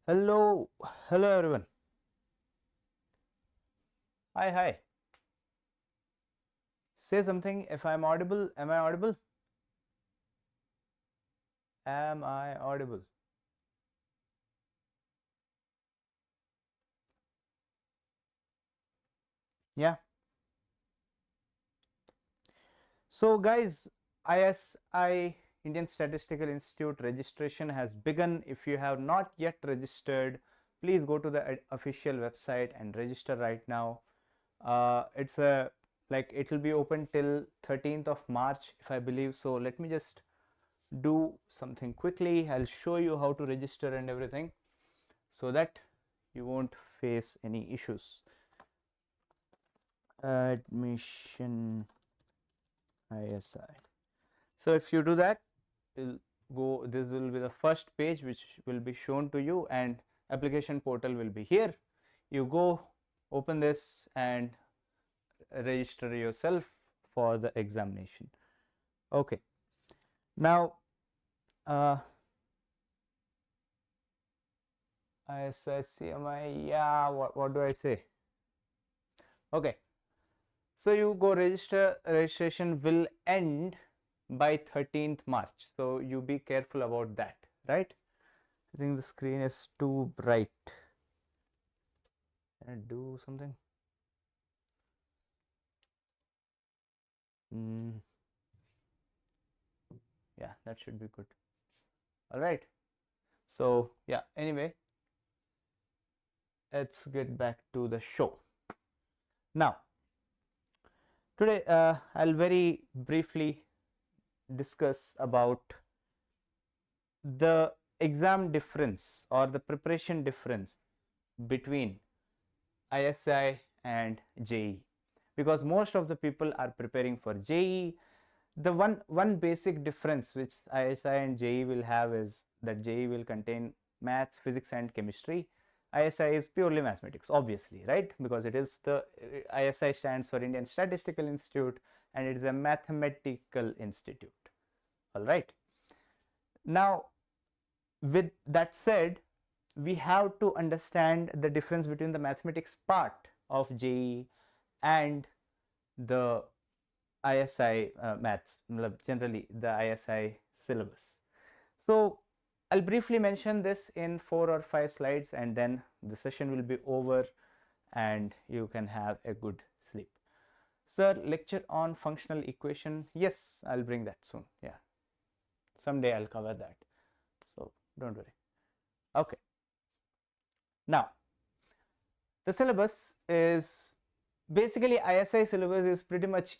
Hello, hello everyone. Hi, hi. Say something if I'm audible. Am I audible? Am I audible? Yeah. So, guys, ISI Indian Statistical Institute registration has begun. If you have not yet registered, please go to the official website and register right now. It's a like it will be open till 13th of March, if I believe. So let me just do something quickly. I'll show you how to register and everything so that you won't face any issues. Admission ISI. So if you do that, this will be the first page which will be shown to you, and application portal will be here. You go open this and register yourself for the examination. Okay. Now ISI CMI, yeah, what do I say? Okay, so you go register. Registration will end by 13th March, so you be careful about that, right? I think the screen is too bright. Can I do something? Yeah, that should be good. All right, so yeah, anyway, let's get back to the show. Now today I'll very briefly discuss about the exam difference or the preparation difference between ISI and JEE, because most of the people are preparing for JEE. The one basic difference which ISI and JEE will have is that JEE will contain maths, physics and chemistry. ISI is purely mathematics, obviously, right? Because it is the ISI stands for Indian Statistical Institute and it is a mathematical institute. All right. Now, with that said, we have to understand the difference between the mathematics part of JEE and the ISI maths, generally the ISI syllabus. So I'll briefly mention this in 4 or 5 slides and then the session will be over and you can have a good sleep. Sir, lecture on functional equation. Yes, I'll bring that soon. Yeah, someday I'll cover that. So don't worry. Okay. Now, the syllabus is basically ISI syllabus is pretty much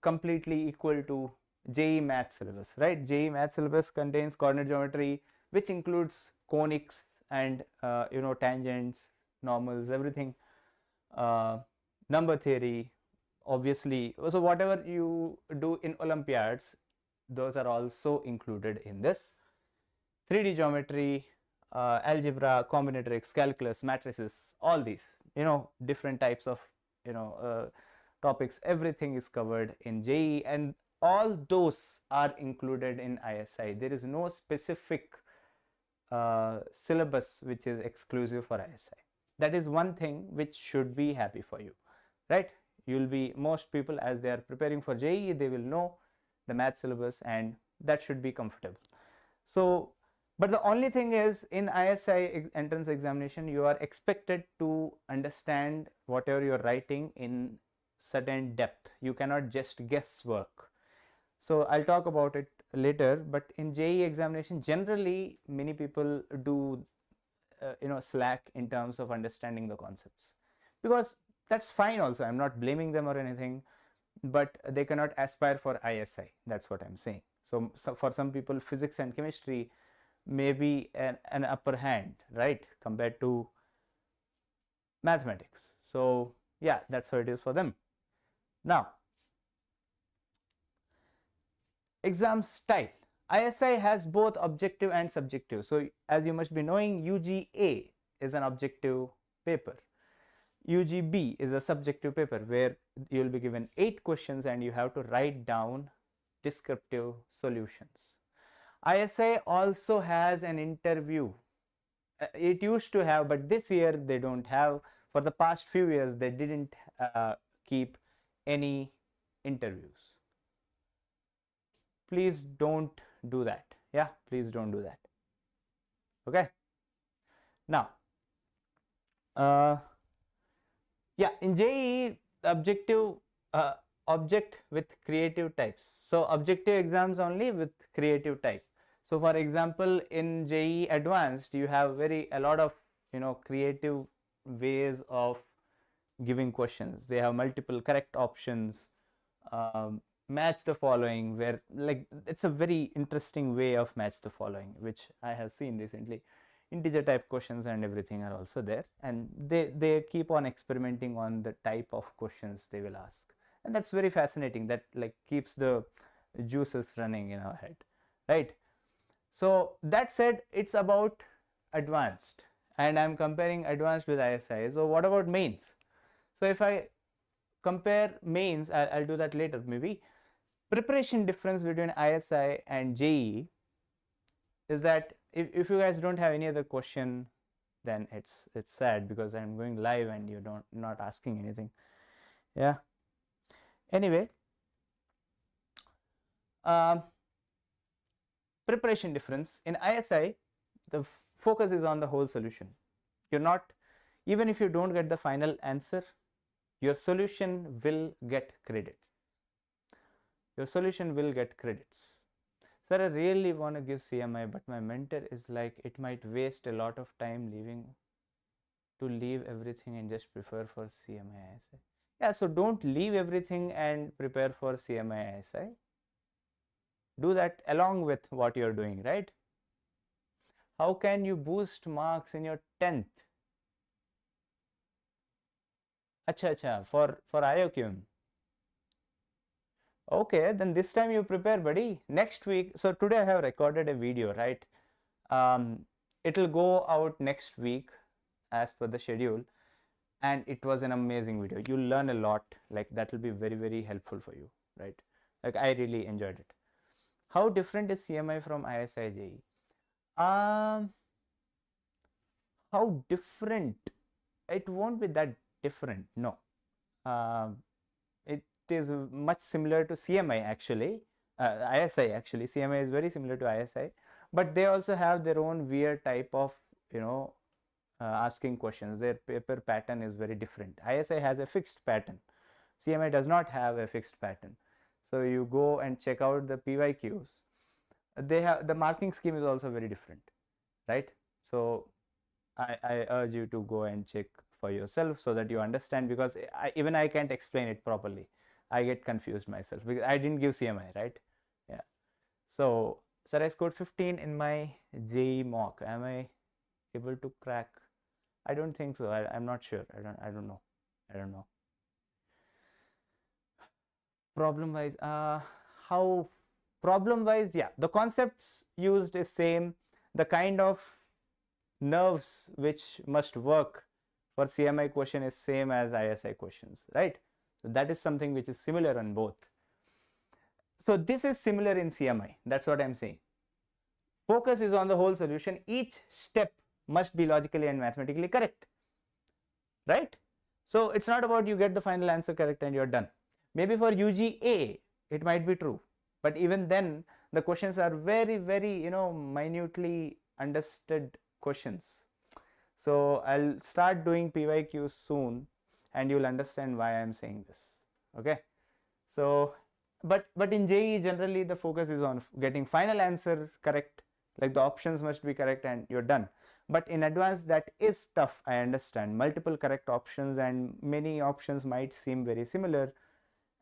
completely equal to JEE math syllabus, right? JEE math syllabus contains coordinate geometry, which includes conics and tangents, normals, everything. Number theory, obviously. So whatever you do in Olympiads, those are also included in this. 3D geometry, algebra, combinatorics, calculus, matrices, all these, different types of, topics, everything is covered in JEE and all those are included in ISI. There is no specific syllabus which is exclusive for ISI. That is one thing which should be happy for you, right? You'll be, most people as they are preparing for JEE, they will know the math syllabus and that should be comfortable. So, but the only thing is in ISI entrance examination, you are expected to understand whatever you're writing in certain depth. You cannot just guesswork. So I'll talk about it later, but in JEE examination, generally many people do slack in terms of understanding the concepts, because that's fine also. I'm not blaming them or anything, but they cannot aspire for ISI. That's what I'm saying. So for some people, physics and chemistry may be an upper hand, right, compared to mathematics. So yeah, that's how it is for them. Now, exam style. ISI has both objective and subjective. So as you must be knowing, UGA is an objective paper. UGB is a subjective paper where you will be given 8 questions and you have to write down descriptive solutions. ISI also has an interview. It used to have, but this year they don't have. For the past few years, they didn't keep any interviews. Please don't do that. Yeah, please don't do that. Okay. Now, yeah, in JEE, objective object with creative types. So objective exams only with creative type. So for example, in JEE Advanced, you have a lot of creative ways of giving questions. They have multiple correct options, match the following, where like it's a very interesting way of match the following, which I have seen recently. Integer type questions and everything are also there, and they keep on experimenting on the type of questions they will ask, and that's very fascinating. That like keeps the juices running in our head, right? So that said, it's about advanced, and I'm comparing advanced with ISI. So what about mains? So if I compare mains, I'll do that later maybe. Preparation difference between ISI and JEE is that if you guys don't have any other question, then it's sad, because I'm going live and you're not asking anything. Yeah. Anyway, preparation difference in ISI, the focus is on the whole solution. You're not, even if you don't get the final answer, your solution will get credits. Your solution will get credits. Sir, I really want to give CMI, but my mentor is like, it might waste a lot of time to leave everything and just prepare for CMI ISI. Yeah, so don't leave everything and prepare for CMI ISI. Do that along with what you're doing, right? How can you boost marks in your 10th? Acha, for IOQM. Okay, then this time you prepare, buddy. Next week, so today I have recorded a video, right? It will go out next week as per the schedule, and it was an amazing video. You'll learn a lot, like that will be very, very helpful for you, right? Like I really enjoyed it. How different is CMI from ISI JEE? How different? It won't be that different, no. It is much similar to CMI actually, ISI actually. CMI is very similar to ISI, but they also have their own weird type of, asking questions. Their paper pattern is very different. ISI has a fixed pattern. CMI does not have a fixed pattern. So you go and check out the PYQs. They have, the marking scheme is also very different, right? So I urge you to go and check for yourself so that you understand, because even I can't explain it properly. I get confused myself because I didn't give CMI, right? Yeah. So, sir, I scored 15 in my JEE mock. Am I able to crack? I don't think so. I'm not sure. I don't know. Problem wise, how problem wise? Yeah, the concepts used is same. The kind of nerves which must work for CMI question is same as ISI questions, right? So that is something which is similar on both. So this is similar in CMI. That's what I'm saying. Focus is on the whole solution. Each step must be logically and mathematically correct, right? So it's not about you get the final answer correct and you're done. Maybe for UGA it might be true, but even then the questions are very, very minutely understood questions. So I'll start doing PYQs soon and you'll understand why I'm saying this. Okay, so but in JEE generally the focus is on getting final answer correct, like the options must be correct and you're done. But in advanced that is tough, I understand. Multiple correct options and many options might seem very similar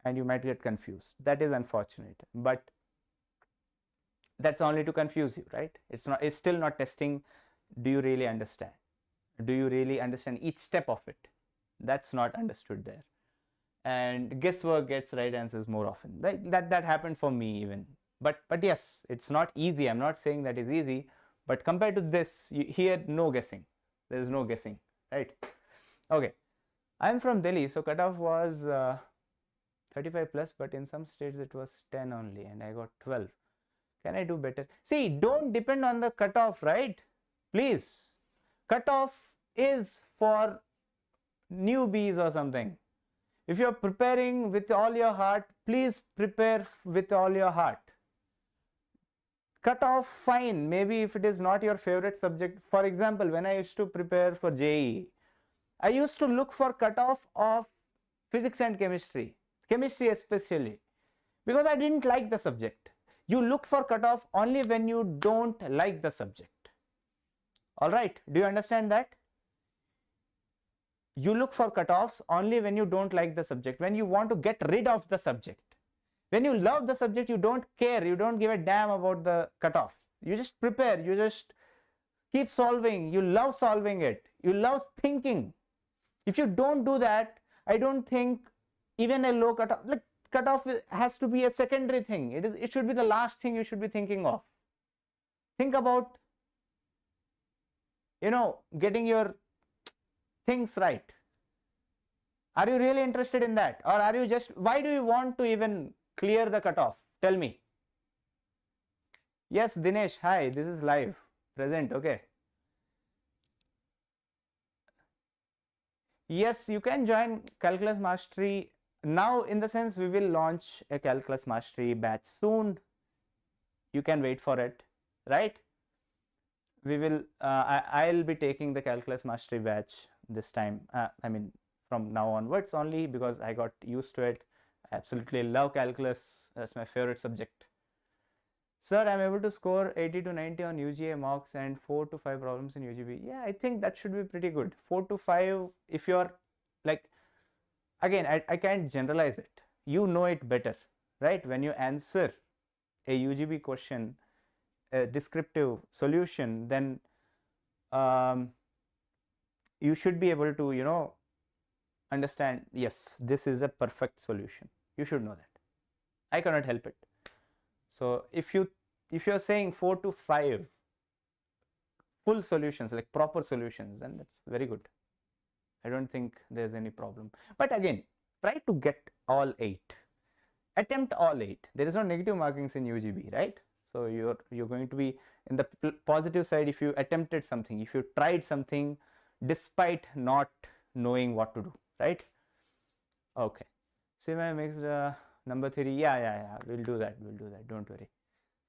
and you might get confused. That is unfortunate, but that's only to confuse you, right? It's still not testing. Do you really understand? Do you really understand each step of it? That's not understood there. And guesswork gets right answers more often. That happened for me even. But yes, it's not easy. I'm not saying that is easy, but compared to this, here no guessing. There is no guessing, right? Okay, I'm from Delhi, so cutoff was 35 plus, but in some states it was 10 only, and I got 12. Can I do better? See, don't depend on the cutoff, right? Please. Cutoff is for newbies or something. If you're preparing with all your heart, please prepare with all your heart. Cutoff, fine. Maybe if it is not your favorite subject. For example, when I used to prepare for JEE, I used to look for cutoff of physics and chemistry especially, because I didn't like the subject. You look for cutoff only when you don't like the subject. All right, do you understand that? You look for cutoffs only when you don't like the subject, when you want to get rid of the subject. When you love the subject, you don't care, you don't give a damn about the cutoffs. You just prepare, you just keep solving, you love solving it, you love thinking. If you don't do that, I don't think even a low cutoff, like cutoff has to be a secondary thing. It should be the last thing you should be thinking of. Think about, getting your things right. Are you really interested in that? Or are you just, why do you want to even clear the cutoff? Tell me. Yes, Dinesh, hi, this is live, present, okay. Yes, you can join Calculus Mastery now, in the sense we will launch a Calculus Mastery batch soon. You can wait for it, right? We will, I'll be taking the Calculus Mastery batch this time. I mean, from now onwards only, because I got used to it. I absolutely love calculus. That's my favorite subject. Sir, I'm able to score 80 to 90 on UGA mocks and 4 to 5 problems in UGB. Yeah, I think that should be pretty good. 4 to 5, if you're like, again, I can't generalize it. You know it better, right? When you answer a UGB question, a descriptive solution, then you should be able to, understand, yes, this is a perfect solution. You should know that. I cannot help it. So if you're saying 4 to 5 full solutions, like proper solutions, then that's very good. I don't think there's any problem. But again, try to get all 8. Attempt all 8. There is no negative markings in UGB, right? So you're going to be in the positive side if you attempted something, if you tried something despite not knowing what to do, right? Okay. Semi mixed number theory. Yeah. We'll do that. Don't worry.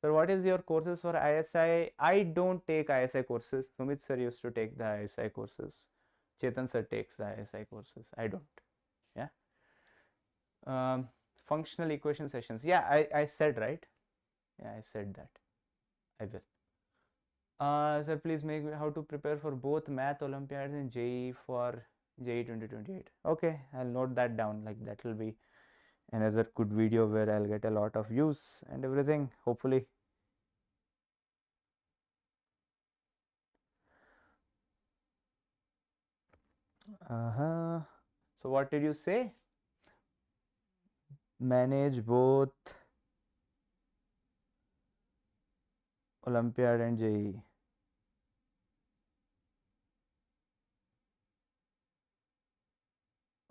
So what is your courses for ISI? I don't take ISI courses. Sumit sir used to take the ISI courses. Chetan sir takes the ISI courses. I don't. Yeah. Functional equation sessions. Yeah, I said, right? Yeah, I said that. I will. Sir, please make me how to prepare for both math Olympiads and JEE for JEE 2028. Okay, I'll note that down. Like, that will be another good video where I'll get a lot of views and everything, hopefully. So what did you say? Manage both Olympiad and JEE.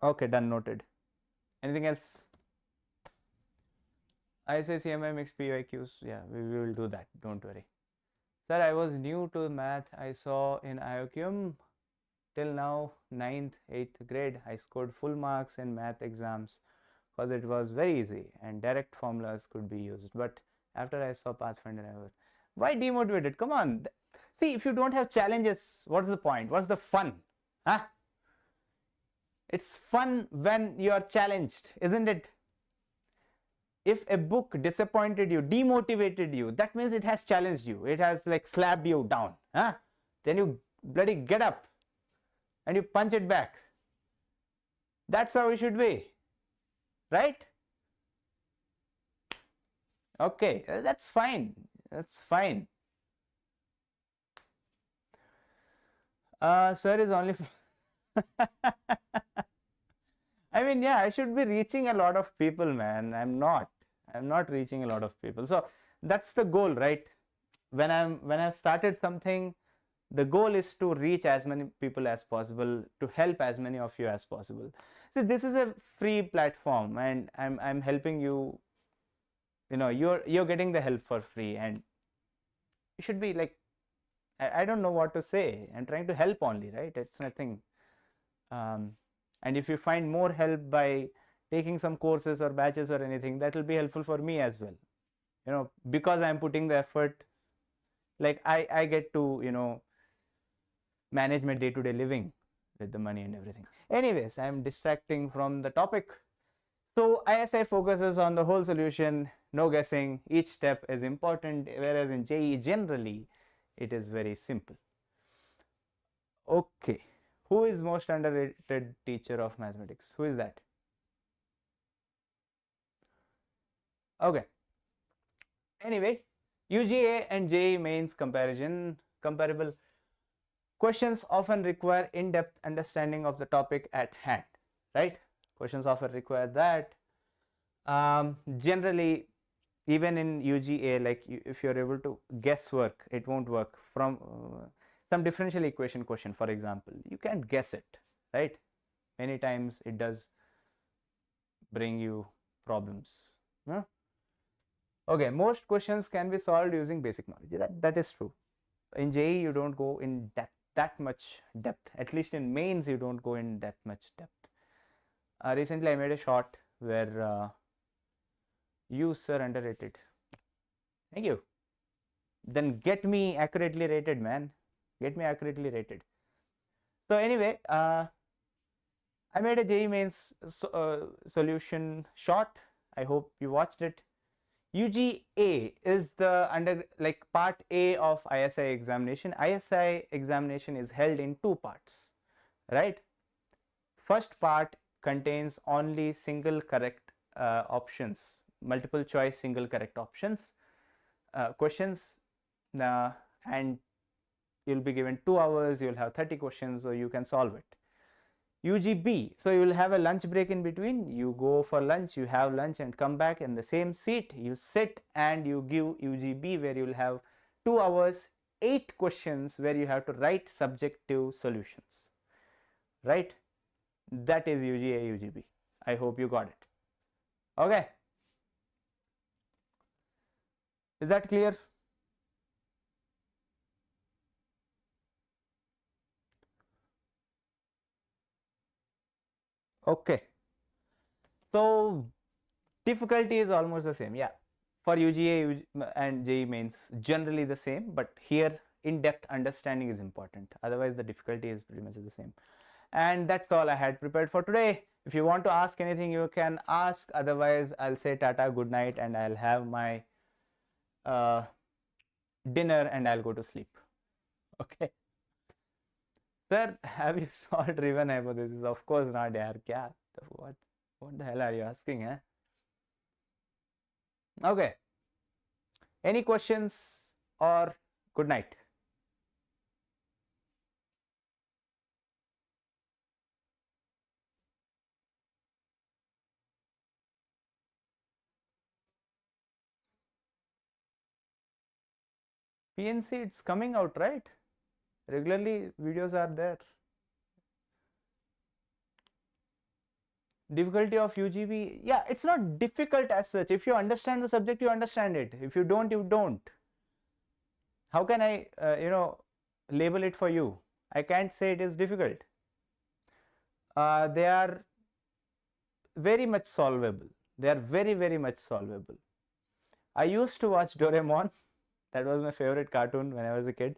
Okay, done, noted. Anything else? I say CMI mixed PYQs. Yeah, we will do that. Don't worry. Sir, I was new to math. I saw in IOQM till now 9th, 8th grade. I scored full marks in math exams because it was very easy and direct formulas could be used. But after I saw Pathfinder, I was, why demotivated? Come on. See, if you don't have challenges, what's the point? What's the fun? Huh? It's fun when you are challenged, isn't it? If a book disappointed you, demotivated you, that means it has challenged you. It has like slapped you down. Huh? Then you bloody get up and you punch it back. That's how it should be. Right? Okay, that's fine. That's fine. Sir is only... I mean, yeah, I should be reaching a lot of people, man. I'm not reaching a lot of people. So that's the goal, right? When I've started something, the goal is to reach as many people as possible, to help as many of you as possible. So this is a free platform and I'm helping you you're getting the help for free, and you should be like, I don't know what to say. I'm trying to help only, right? It's nothing. And if you find more help by taking some courses or batches or anything, that will be helpful for me as well. Because I'm putting the effort, like I get to manage my day-to-day living with the money and everything. Anyways, I'm distracting from the topic. So ISI focuses on the whole solution, no guessing. Each step is important, whereas in JEE generally it is very simple. Okay, who is most underrated teacher of mathematics? Who is that? Okay. Anyway, UGA and JEE mains comparable. Questions often require in-depth understanding of the topic at hand, right? Questions often require that. Generally, even in UGA, like if you're able to guess work, it won't work. From some differential equation question, for example, you can't guess it, right? Many times it does bring you problems. Huh? Okay, most questions can be solved using basic knowledge. That is true. In JEE, you don't go in that much depth. At least in mains, you don't go in that much depth. Recently, I made a short where you, sir, underrated. Thank you. Then get me accurately rated, man. Get me accurately rated. So anyway, I made a JEE mains solution short. I hope you watched it. UGA is the part A of ISI examination. ISI examination is held in two parts, right? First part contains only single correct options, multiple choice single correct options questions, and you'll be given 2 hours, you'll have 30 questions, so you can solve it. UGB, so you will have a lunch break in between. You go for lunch, you have lunch and come back in the same seat, you sit and you give UGB, where you will have 2 hours, 8 questions where you have to write subjective solutions, right? That is UGA UGB. I hope you got it. Okay, is that clear? Okay, so difficulty is almost the same. Yeah, for UGA and JEE mains generally the same, but here in-depth understanding is important. Otherwise the difficulty is pretty much the same. And that's all I had prepared for today. If you want to ask anything, you can ask. Otherwise I'll say tata, good night, and I'll have my dinner and I'll go to sleep. Okay. Sir, have you solved Riven hypothesis? Of course not, yaar. Kya? What the hell are you asking, eh? Okay. Any questions or good night? PNC, it's coming out, right? Regularly videos are there. Difficulty of UGB, yeah, it's not difficult as such. If you understand the subject, you understand it. If you don't, you don't. How can I label it for you? I can't say it is difficult. They are very much solvable. They are very, very much solvable. I used to watch Doraemon. That was my favorite cartoon when I was a kid.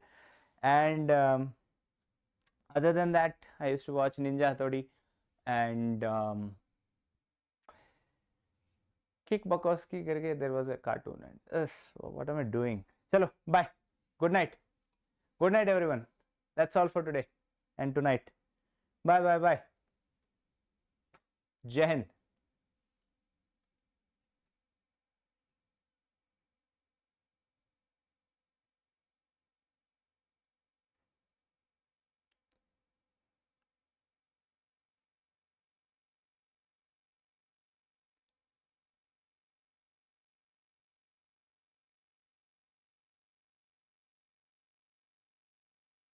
And other than that, I used to watch Ninja Hattori and Kick Bukowski karke, there was a cartoon. And what am I doing? Chalo, bye. Good night. Good night, everyone. That's all for today and tonight. Bye, bye, bye. Jai Hind.